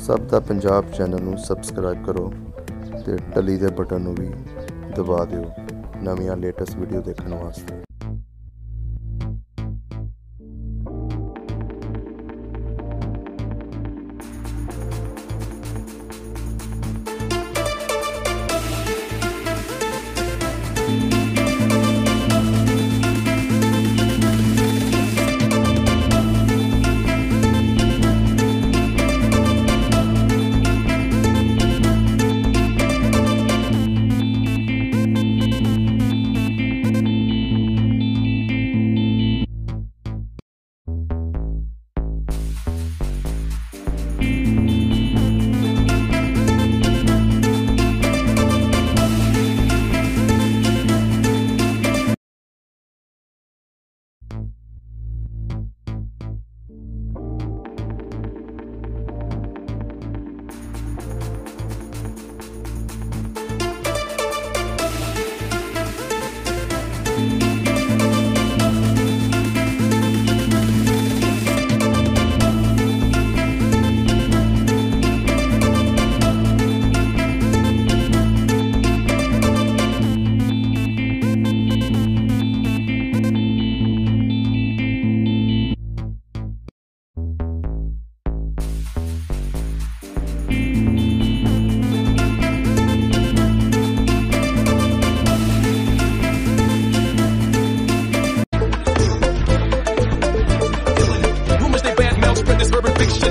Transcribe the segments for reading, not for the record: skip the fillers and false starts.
ਸਭ ਦਾ ਪੰਜਾਬ ਚੈਨਲ ਨੂੰ ਸਬਸਕ੍ਰਾਈਬ ਕਰੋ ਤੇ ਟਲੀ ਦੇ ਬਟਨ ਨੂੰ ਵੀ ਦਬਾ ਦਿਓ ਨਵੀਆਂ ਲੇਟੈਸਟ ਵੀਡੀਓ ਦੇਖਣ ਵਾਸਤੇ।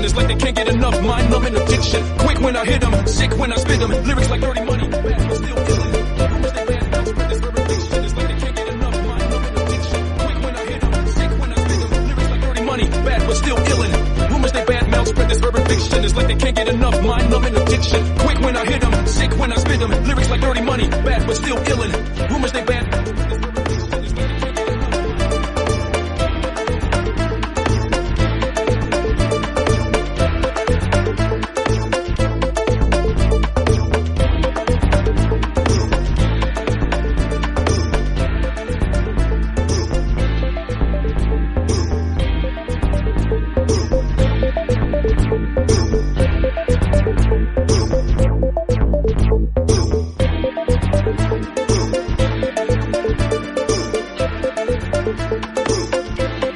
It's like they can't get enough mind-numbing addiction. Quick when I hit them, sick when I spit them. Lyrics like dirty money, bad but still killing. Rumors they bad mouth spread this urban fiction. It's like they can't get enough mind-numbing addiction. Quick when I hit them, sick when I spit them. Lyrics like dirty money, bad but still killing. Rumors they bad mouth spread this urban fiction. It's like they can't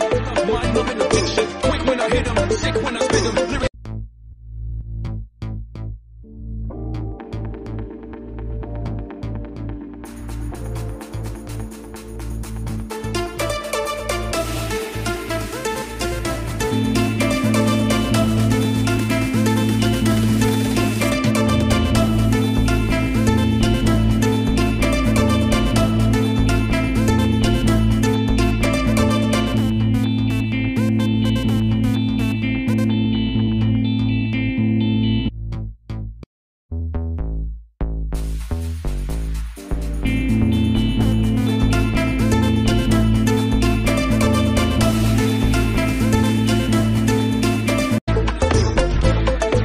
get enough mind-numbing addiction. Quick when I hit them, sick when I spit them. Lyrics like dirty money, bad but still killing. Rumors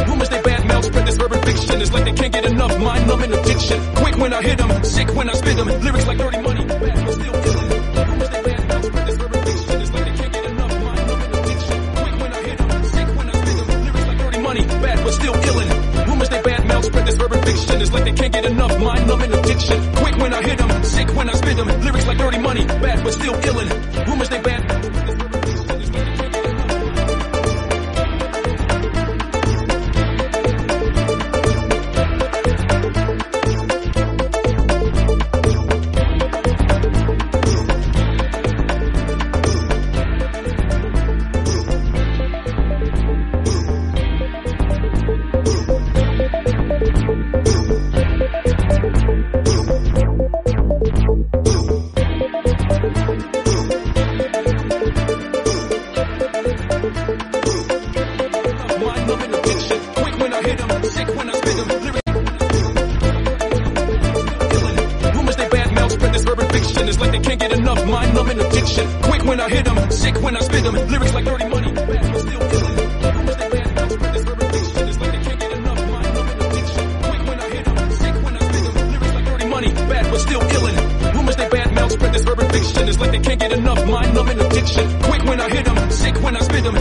they bad. It's like they can't get enough mind-numbing addiction. Quick when I hit them, sick when I spit them. Lyrics like dirty money, bad but still killing. Rumors they bad mouth spread this urban fiction. It's like they can't get enough mind-numbing addiction. Quick when I hit them, sick when I spit them. Lyrics like dirty money, bad but still killing. Rumors they bad mouth spread this urban fiction. It's like they can't get enough mind-numbing addiction. Quick when I hit them, sick when I spit them. Lyrics like dirty money, bad but still killing. Rumors they bad. It's like they can't get enough mind-numbing addiction. Quick when I hit them, sick when I spit them. Lyrics like dirty money, bad but still killing. Rumors they bad mouth spread this urban fiction. It's like they can't get enough mind-numbing addiction. Quick when I hit them, sick when I spit them. Lyrics like dirty money, bad but still killing. Rumors they bad mouth spread this urban fiction. It's like they can't get enough mind-numbing addiction. Quick when I hit them, sick when I spit them.